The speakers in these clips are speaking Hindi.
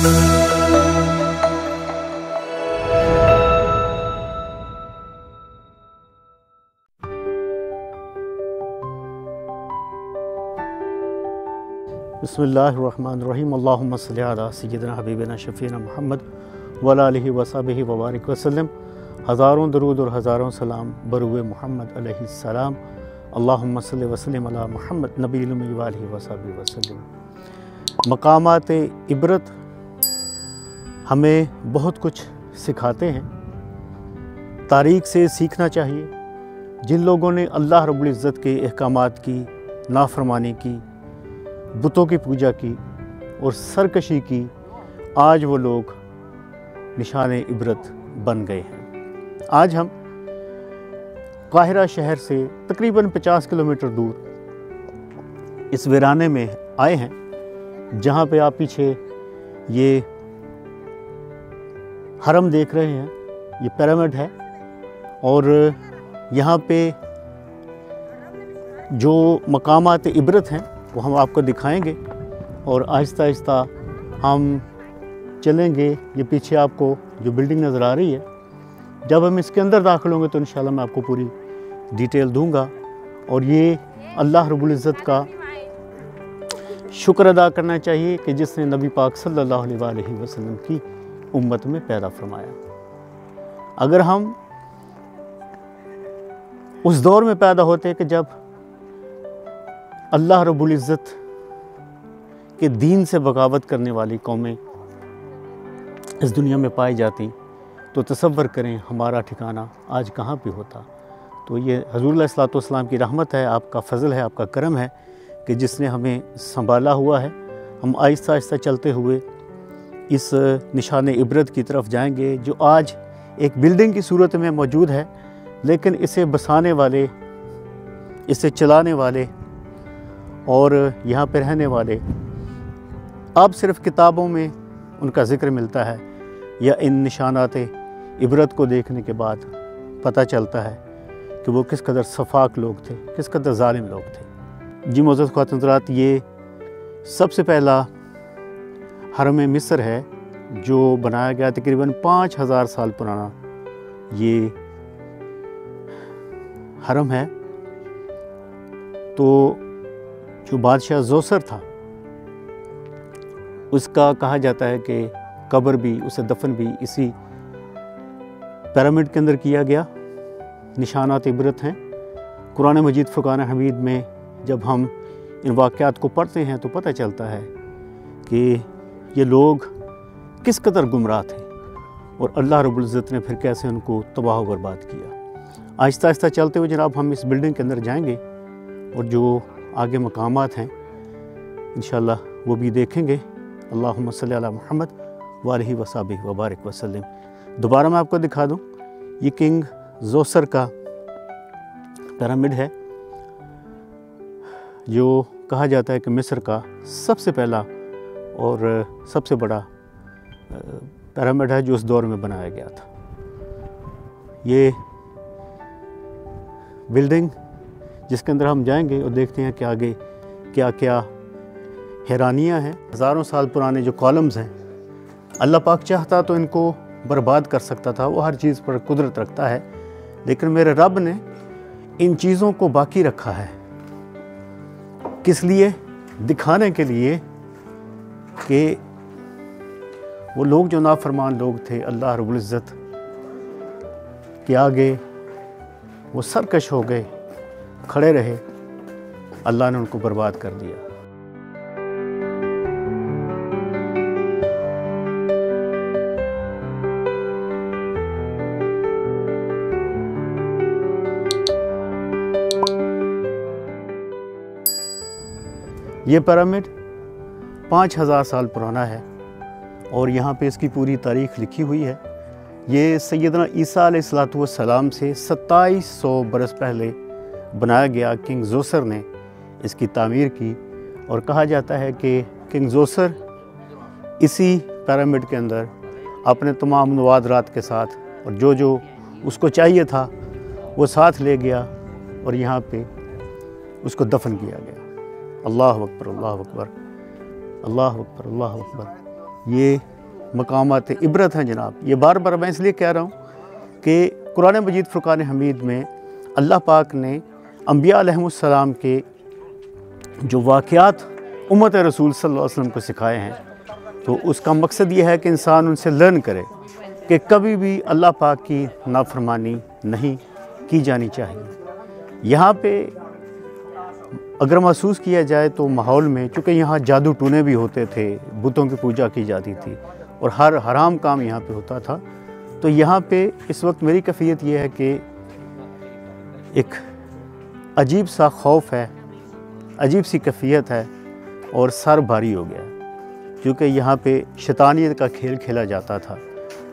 बिस्मिल्लाहिर्रहमानिर्रहीम। अल्लाहुम्मा सल्लि अला सय्यिदिना हबीबिना शफ़ीना मुहम्मद व अला आलिहि व सहबिहि व बारिक वसल्लम। हज़ारों दरूद और हज़ारों सलाम बरुए मुहम्मद अलैहिस्सलाम। अल्लाहुम्मा सल्लि व सल्लिम अला मुहम्मद नबील उम्मी व आलिहि व सहबिहि वसल्लम। मकामात इबरत हमें बहुत कुछ सिखाते हैं, तारीख़ से सीखना चाहिए। जिन लोगों ने अल्लाह रब्बुल इज़्ज़त के अहकामात की नाफरमानी की, बुतों की पूजा की और सरकशी की, आज वो लोग निशान इबरत बन गए हैं। आज हम काहिरा शहर से तकरीबन 50 किलोमीटर दूर इस वीराने में आए हैं, जहाँ पे आप पीछे ये हरम देख रहे हैं, ये पिरामिड है। और यहाँ पे जो मकामात इबरत हैं वो हम आपको दिखाएंगे और आहिस्ता आहिस्ता हम चलेंगे। ये पीछे आपको जो बिल्डिंग नज़र आ रही है, जब हम इसके अंदर दाखिल होंगे तो इंशाल्लाह मैं आपको पूरी डिटेल दूंगा। और ये अल्लाह रब्बुल इज़्ज़त का शुक्र अदा करना चाहिए कि जिसने नबी पाक सल्लल्लाहु अलैहि वसल्लम की उम्मत में पैदा फरमाया। अगर हम उस दौर में पैदा होते कि जब अल्लाह रब्बुल इज़्ज़त के दीन से बगावत करने वाली कौमें इस दुनिया में पाई जाती, तो तसव्वुर करें हमारा ठिकाना आज कहाँ पे होता। तो ये हज़ूर अलैहिस्सलातु वस्सलाम की रहमत है, आपका फ़ज़ल है, आपका करम है कि जिसने हमें संभाला हुआ है। हम आहिस्ता आहिस्ता चलते हुए इस निशान इबरत की तरफ जाएंगे, जो आज एक बिल्डिंग की सूरत में मौजूद है, लेकिन इसे बसाने वाले, इसे चलाने वाले और यहाँ पे रहने वाले अब सिर्फ़ किताबों में उनका ज़िक्र मिलता है, या इन निशानात इबरत को देखने के बाद पता चलता है कि वो किस कदर सफाक लोग थे, किस कदर ज़ालिम लोग थे। जी मोअज़्ज़ज़ ख़वातीन हज़रात, ये सबसे पहला हरम मिस्र है जो बनाया गया तकरीबन 5000 साल पुराना ये हरम है। तो जो बादशाह जोसर था, उसका कहा जाता है कि कब्र भी, उसे दफन भी इसी पिरामिड के अंदर किया गया। निशानात इबरत हैं। कुरान मजीद फ़ुरक़ान हमीद में जब हम इन वाक़यात को पढ़ते हैं तो पता चलता है कि ये लोग किस कदर गुमराह थे और अल्लाह रब्बुल इज़्ज़त ने फिर कैसे उनको तबाह व बर्बाद किया। आहिस्ता आहिस्ता चलते हुए जनाब हम इस बिल्डिंग के अंदर जाएंगे और जो आगे मकामात हैं इंशाअल्लाह वो भी देखेंगे। अल्लाहुम्मा सल्लि अला मुहम्मद व आलिहि व सहबिहि व बारिक वसल्लम। दोबारा मैं आपको दिखा दूं, ये किंग जोसर का पिरामिड है, जो कहा जाता है कि मिस्र का सबसे पहला और सबसे बड़ा पिरामिड है जो उस दौर में बनाया गया था। ये बिल्डिंग जिसके अंदर हम जाएंगे और देखते हैं कि आगे क्या क्या हैरानियाँ हैं। हज़ारों साल पुराने जो कॉलम्स हैं, अल्लाह पाक चाहता तो इनको बर्बाद कर सकता था, वो हर चीज़ पर कुदरत रखता है, लेकिन मेरे रब ने इन चीज़ों को बाकी रखा है। किस लिए? दिखाने के लिए कि वो लोग जो नाफरमान लोग थे अल्लाह रब्बुल इज़्ज़त के आगे, वो सरकश हो गए, खड़े रहे, अल्लाह ने उनको बर्बाद कर दिया। ये पिरामिड 5000 साल पुराना है और यहाँ पे इसकी पूरी तारीख़ लिखी हुई है। ये सैयदना ईसा अलैहिस्सलातु वस्सलाम से 2700 बरस पहले बनाया गया। किंग जोसर ने इसकी तामीर की और कहा जाता है कि किंग जोसर इसी पिरामिड के अंदर अपने तमाम नवादरात के साथ और जो जो उसको चाहिए था वो साथ ले गया और यहाँ पे उसको दफन किया गया। अल्लाह अकबर, अल्लाह अकबर, अल्लाह अकबर, अल्लाह अकबर। ये मकामात इबरत हैं जनाब। ये बार बार मैं इसलिए कह रहा हूँ कि कुरान मजीद फुरकान हमीद में अल्लाह पाक ने अंबिया अलैहिमुस्सलाम के जो वाक़यात उम्मत रसूल सल्लल्लाहु अलैहि वसल्लम को सिखाए हैं, तो उसका मकसद ये है कि इंसान उनसे लर्न करे कि कभी भी अल्लाह पाक की नाफरमानी नहीं की जानी चाहिए। यहाँ पे अगर महसूस किया जाए तो माहौल में, चूँकि यहाँ जादू टूने भी होते थे, बुतों की पूजा की जाती थी और हर हराम काम यहाँ पे होता था, तो यहाँ पे इस वक्त मेरी कैफियत ये है कि एक अजीब सा खौफ है, अजीब सी कैफियत है और सर भारी हो गया, क्योंकि यहाँ पे शैतानियत का खेल खेला जाता था।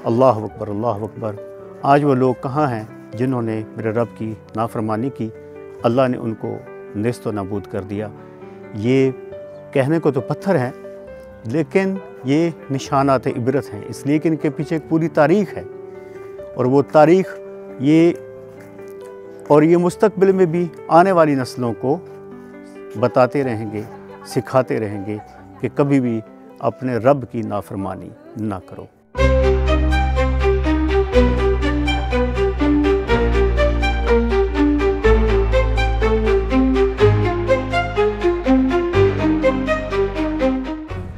अल्लाह अकबर, अल्लाह अकबर। आज वो लोग कहाँ हैं जिन्होंने मेरे रब की नाफरमानी की? अल्लाह ने उनको नेस्त व नाबूद कर दिया। ये कहने को तो पत्थर हैं, लेकिन ये निशानात इबरत हैं, इसलिए कि इनके पीछे एक पूरी तारीख़ है और वो तारीख़ ये मुस्तकबिल में भी आने वाली नस्लों को बताते रहेंगे, सिखाते रहेंगे कि कभी भी अपने रब की नाफरमानी ना करो।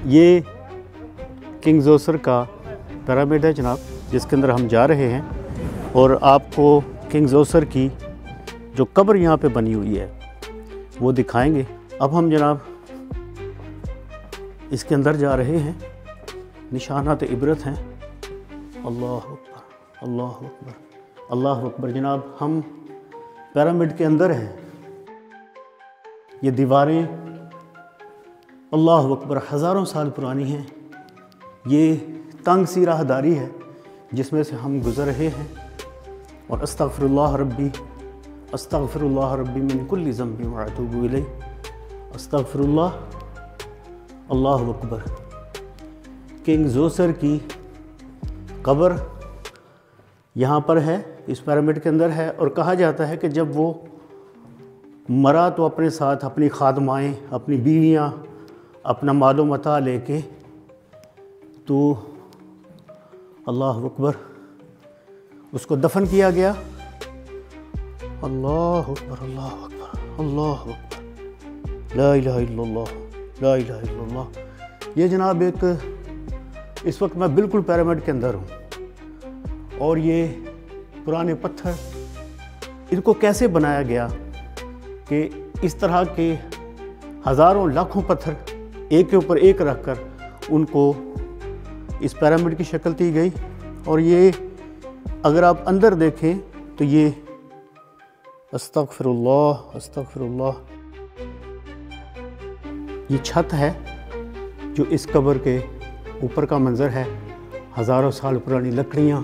ये किंग जोसर का पिरामिड है जनाब, जिसके अंदर हम जा रहे हैं और आपको किंग जोसर की जो कब्र यहाँ पे बनी हुई है वो दिखाएंगे। अब हम जनाब इसके अंदर जा रहे हैं। निशानात इबरत हैं। अल्लाह अकबर, अल्लाह अकबर, अल्लाह अकबर। जनाब हम पिरामिड के अंदर हैं। ये दीवारें अल्लाह अकबर हज़ारों साल पुरानी हैं। ये तंग सी राहदारी है जिसमें से हम गुज़र रहे हैं। और अस्तग़फिरुल्लाह रब्बी, अस्तग़फिरुल्लाह रब्बी मिन कुल्लि ज़ंबिन व अतूबु इलैह, अस्तग़फिरुल्लाह। अल्लाह अकबर। किंग जोसर की कब्र यहाँ पर है, इस पिरामिड के अंदर है। और कहा जाता है कि जब वो मरा तो अपने साथ अपनी खादमाएँ, अपनी बीवियाँ, अपना मालो मता लेके, तो अल्लाह अकबर, उसको दफन किया गया। अल्लाह अकबर, अल्लाह अकबर, अल्लाह अकबर, ला इलाहा इल्लल्लाह, ला इलाहा इल्लल्लाह। ये जनाब एक, इस वक्त मैं बिल्कुल पिरामिड के अंदर हूँ और ये पुराने पत्थर, इनको कैसे बनाया गया कि इस तरह के हज़ारों लाखों पत्थर एक के ऊपर एक रख कर उनको इस पिरामिड की शक्ल दी गई। और ये अगर आप अंदर देखें तो ये अस्तग़फिरुल्लाह, अस्तग़फिरुल्लाह, ये छत है जो इस कब्र के ऊपर का मंज़र है। हज़ारों साल पुरानी लकड़ियाँ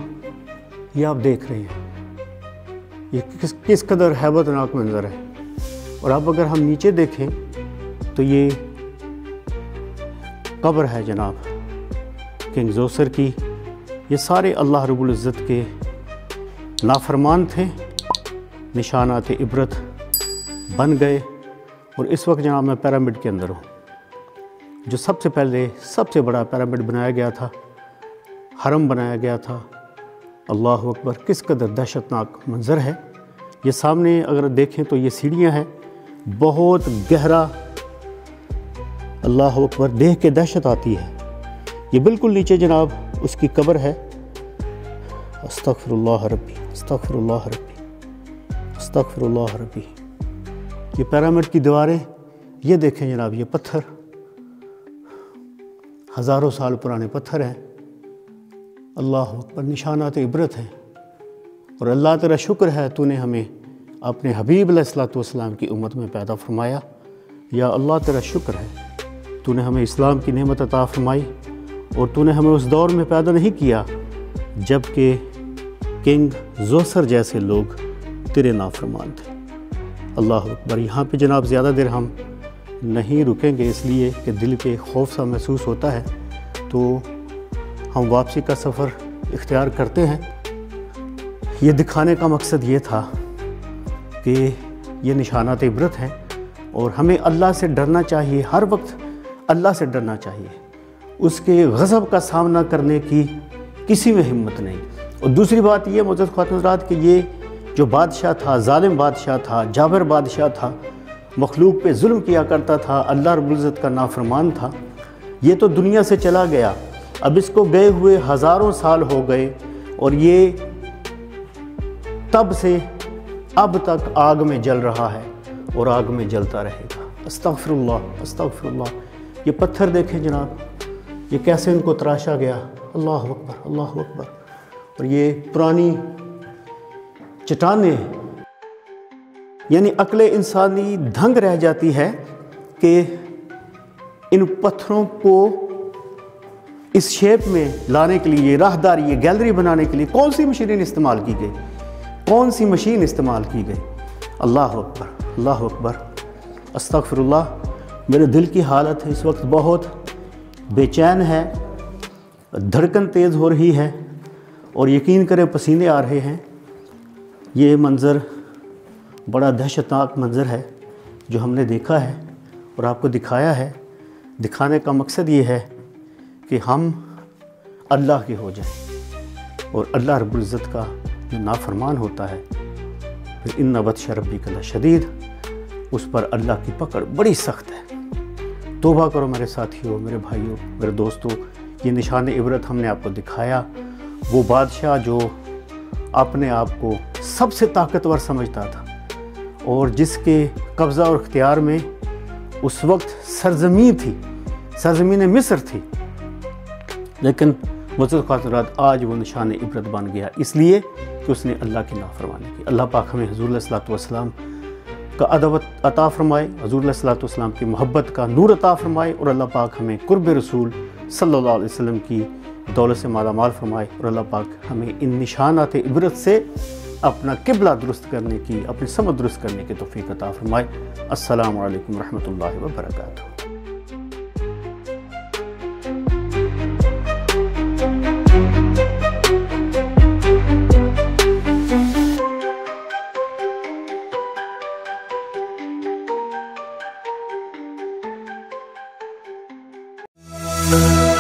ये आप देख रहे हैं। ये किस कदर हैबतनाक मंज़र है। और अब अगर हम नीचे देखें तो ये कब्र है जनाब किंग जोसर की। ये सारे अल्लाह रब्बुल इज़्ज़त के नाफरमान थे, निशानात इबरत बन गए। और इस वक्त जनाब मैं पिरामिड के अंदर हूँ, जो सबसे पहले सबसे बड़ा पिरामिड बनाया गया था, हरम बनाया गया था। अल्लाह अकबर, किस कदर दहशतनाक मंज़र है। ये सामने अगर देखें तो ये सीढ़ियाँ हैं, बहुत गहरा। अल्लाह अकबर, देख के दहशत आती है। ये बिल्कुल नीचे जनाब उसकी कब्र है। अस्तग़फिरुल्लाह रब्बी, अस्तग़फिरुल्लाह रब्बी, अस्तग़फिरुल्लाह रब्बी। ये पिरामिड की दीवारें, ये देखें जनाब, ये पत्थर हज़ारों साल पुराने पत्थर हैं। अल्लाह अकबर, निशानात इबरत हैं। और अल्लाह तेरा शुक्र है, तूने हमें अपने हबीब अलैहिस्सलातु वस्सलाम की उम्मत में पैदा फरमाया। या अल्लाह तेरा शुक्र है, तूने हमें इस्लाम की नेमत अता फरमाई और तूने हमें उस दौर में पैदा नहीं किया जबकि किंग जोसर जैसे लोग तेरे नाफरमान थे। अल्लाह अकबर। यहाँ पे जनाब ज़्यादा देर हम नहीं रुकेंगे, इसलिए कि दिल पे खौफ सा महसूस होता है, तो हम वापसी का सफ़र इख्तियार करते हैं। ये दिखाने का मकसद ये था कि ये निशानात इबरत हैं और हमें अल्लाह से डरना चाहिए, हर वक्त अल्लाह से डरना चाहिए। उसके गज़ब का सामना करने की किसी में हिम्मत नहीं। और दूसरी बात ये मुअज़्ज़ज़ ख़वातीन हज़रात कि ये जो बादशाह था, ज़ालिम बादशाह था, जाबिर बादशाह था, मखलूक पे जुल्म किया करता था, अल्लाह रब्बुल इज़्ज़त का नाफरमान था, ये तो दुनिया से चला गया। अब इसको गए हुए हज़ारों साल हो गए और ये तब से अब तक आग में जल रहा है और आग में जलता रहेगा। अस्तग़फ़िरुल्लाह अस्तग़फ़िरुल्लाह। ये पत्थर देखें जनाब, ये कैसे इनको तराशा गया। अल्लाह अकबर अल्लाह अकबर। और ये पुरानी चट्टानें, यानी अक्ल इंसानी दंग रह जाती है कि इन पत्थरों को इस शेप में लाने के लिए, राहदारी, ये गैलरी बनाने के लिए कौन सी मशीन इस्तेमाल की गई, कौन सी मशीन इस्तेमाल की गई। अल्लाह अकबर अल्लाह अकबर। अस्तग़फ़िरुल्लाह। मेरे दिल की हालत इस वक्त बहुत बेचैन है, धड़कन तेज़ हो रही है और यकीन करें पसीने आ रहे हैं। ये मंज़र बड़ा दहशतनाक मंज़र है जो हमने देखा है और आपको दिखाया है। दिखाने का मकसद ये है कि हम अल्लाह के हो जाएं और अल्लाह रब्बुल इज़्ज़त का जो नाफरमान होता है, फिर इन्ना बत्शा रब्बिका लशदीद, उस पर अल्लाह की पकड़ बड़ी सख्त है। तौबा करो मेरे साथियों, मेरे भाइयों, मेरे दोस्तों। ये निशान इबरत हमने आपको दिखाया। वो बादशाह जो अपने आप को सबसे ताकतवर समझता था और जिसके कब्ज़ा और इख्तियार में उस वक्त सरज़मीन थी, सरज़मीन मिस्र थी, लेकिन मुअज़्ज़ज़ ख़वातीन हज़रात आज वो निशान इबरत बन गया, इसलिए कि उसने अल्लाह की नाफरमानी की। अल्लाह पाक हमें हुज़ूर अलैहिस्सलातु वस्सलाम का अदब अता फ़रमाए, हुज़ूर अलैहिस्सलातु वस्सलाम की मोहब्बत का नूर अता फ़रमाए और अल्लाह पाक हमें क़ुर्ब रसूल सल्लल्लाहु अलैहि वसल्लम की दौलत से माला माल फ़रमाए और अल्लाह पाक हमें इन निशानात इबरत से अपना क़िबला दुरुस्त करने की, अपनी समझ दुरुस्त करने की तौफ़ीक़ अता फ़रमाए। अस्सलामु अलैकुम रहमतुल्लाहि व बरकातुहू। you.